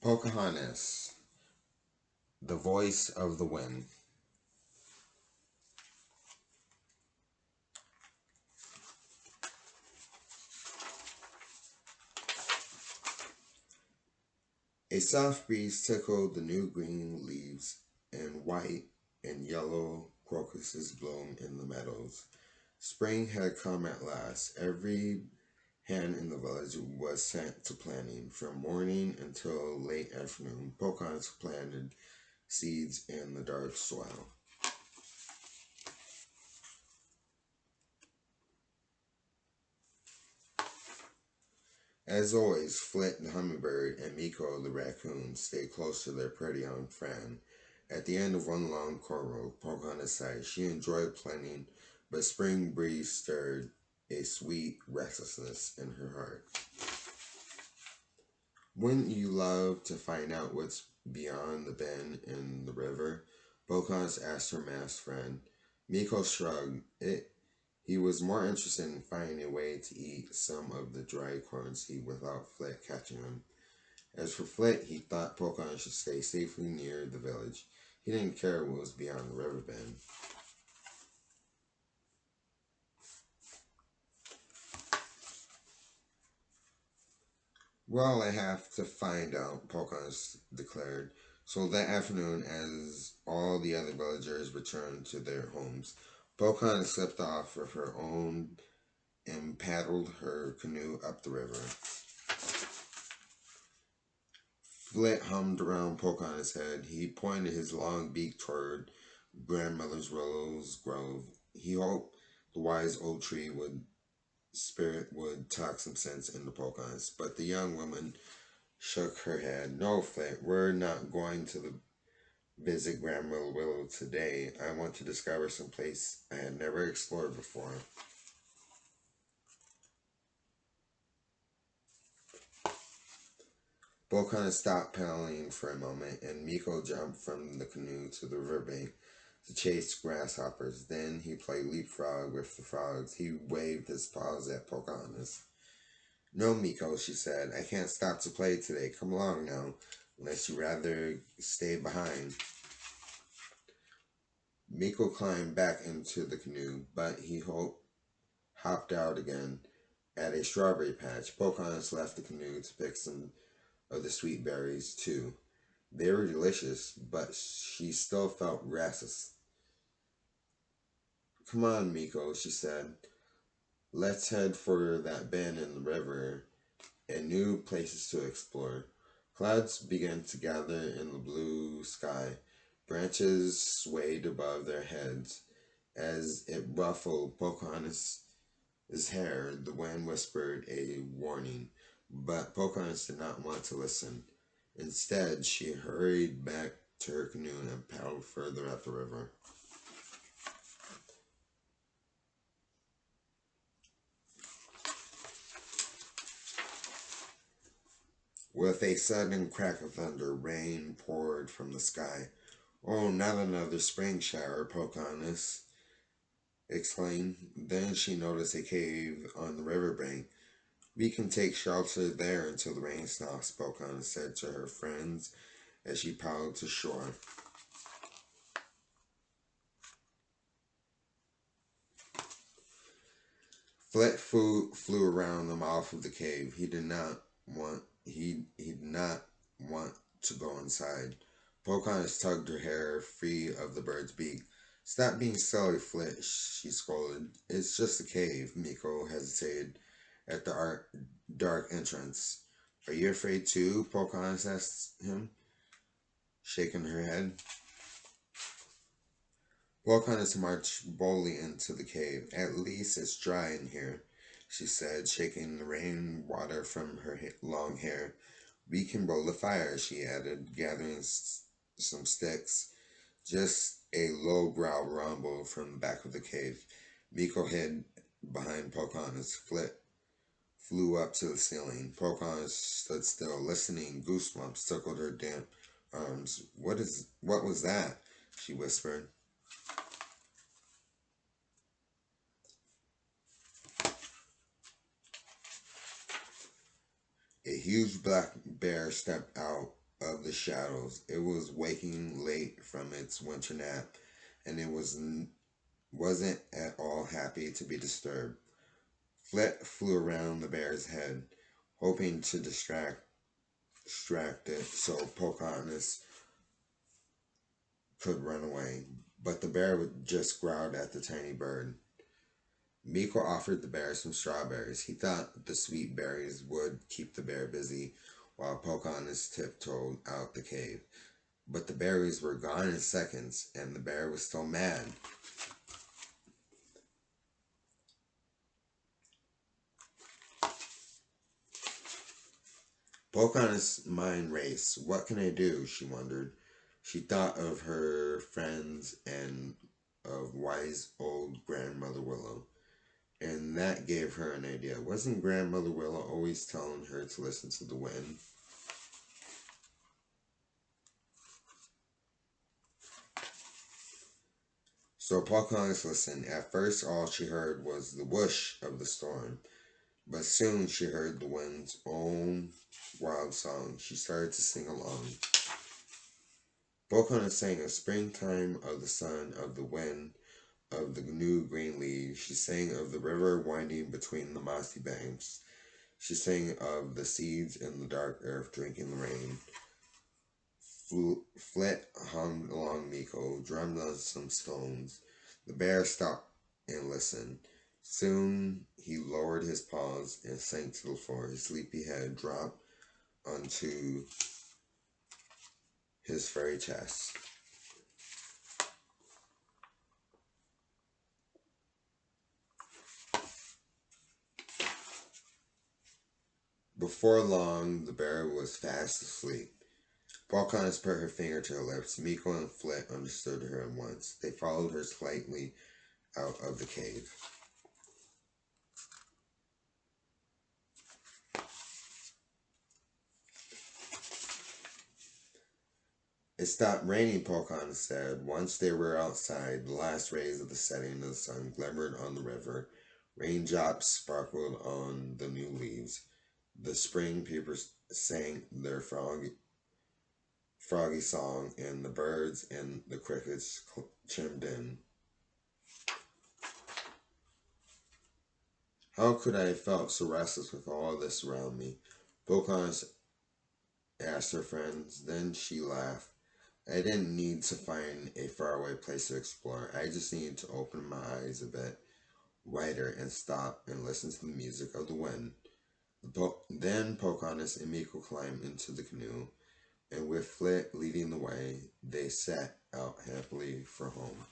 Pocahontas, the voice of the wind. A soft breeze tickled the new green leaves, and white and yellow crocuses bloomed in the meadows. Spring had come at last. Every hand in the village was set to planting. From morning until late afternoon, Pocahontas planted seeds in the dark soil. As always, Flit the hummingbird and Miko the raccoon stayed close to their pretty young friend. At the end of one long quarrel, Pocahontas sighed. She enjoyed planting, but spring breeze stirred a sweet restlessness in her heart. Wouldn't you love to find out what's beyond the bend in the river? Pocahontas asked her masked friend. Miko shrugged. He was more interested in finding a way to eat some of the dry corn seed without Flit catching him. As for Flit, he thought Pocahontas should stay safely near the village. He didn't care what was beyond the river bend. Well, I have to find out, Pocahontas declared. So that afternoon, as all the other villagers returned to their homes, Pocahontas slipped off of her own and paddled her canoe up the river. Flit hummed around Pocahontas' head. He pointed his long beak toward grandmother's rose grove. He hoped the wise old tree would talk some sense into Pocahontas, but the young woman shook her head. No, Flit, we're not going to visit Grandmother Willow today. I want to discover some place I had never explored before. Pocahontas stopped paddling for a moment, and Miko jumped from the canoe to the riverbank to chase grasshoppers. Then he played leapfrog with the frogs. He waved his paws at Pocahontas. No, Miko, she said, I can't stop to play today. Come along now, unless you rather stay behind. Miko climbed back into the canoe, but hopped out again at a strawberry patch. Pocahontas left the canoe to pick some of the sweet berries, too. They were delicious, but she still felt restless. Come on, Miko, she said. Let's head for that bend in the river and new places to explore. Clouds began to gather in the blue sky. Branches swayed above their heads. As it ruffled Pocahontas' hair, the wind whispered a warning, but Pocahontas did not want to listen. Instead, she hurried back to her canoe and paddled further up the river. With a sudden crack of thunder, rain poured from the sky. Oh, not another spring shower, Pocahontas exclaimed. Then she noticed a cave on the riverbank. We can take shelter there until the rain stops, Pocahontas said to her friends as she paddled to shore. Fleet flew around the mouth of the cave. He did not want to go inside. Pocahontas tugged her hair free of the bird's beak. Stop being silly, Flit, she scolded. It's just a cave. Miko hesitated at the dark entrance. Are you afraid too? Pocahontas asked him, shaking her head. Pocahontas marched boldly into the cave. At least it's dry in here, she said, shaking the rainwater from her long hair. We can build a fire, she added, gathering some sticks. Just a low growl rumbled from the back of the cave. Miko hid behind Pocahontas. Flit flew up to the ceiling. Pocahontas stood still, listening. Goosebumps tickled her damp arms. What was that? She whispered. A huge black bear stepped out of the shadows. It was waking late from its winter nap, and wasn't at all happy to be disturbed. Flit flew around the bear's head, hoping to distract it so Pocahontas could run away. But the bear just growled at the tiny bird. Miko offered the bear some strawberries. He thought the sweet berries would keep the bear busy while Pocahontas tiptoed out the cave. But the berries were gone in seconds, and the bear was still mad. Pocahontas' mind raced. What can I do? She wondered. She thought of her friends and of wise old Grandmother Willow, and that gave her an idea. Wasn't Grandmother Willow always telling her to listen to the wind? So Pocahontas listened. At first, all she heard was the whoosh of the storm, but soon she heard the wind's own wild song. She started to sing along. Pocahontas sang of springtime, of the sun, of the wind, of the new green leaves. She sang of the river winding between the mossy banks. She sang of the seeds in the dark earth drinking the rain. Flit hummed along Miko, drummed on some stones. The bear stopped and listened. Soon he lowered his paws and sank to the floor. His sleepy head dropped onto his furry chest. Before long, the bear was fast asleep. Pocahontas put her finger to her lips. Miko and Flit understood her at once. They followed her slightly out of the cave. It stopped raining, Pocahontas said. Once they were outside, the last rays of the setting of the sun glimmered on the river. Raindrops sparkled on the new leaves. The spring peepers sang their froggy song, and the birds and the crickets chimed in. How could I have felt so restless with all this around me? Pocahontas asked her friends. Then she laughed. I didn't need to find a faraway place to explore. I just needed to open my eyes a bit wider and stop and listen to the music of the wind. Then Pocahontas and Miko climbed into the canoe, and with Flit leading the way, they set out happily for home.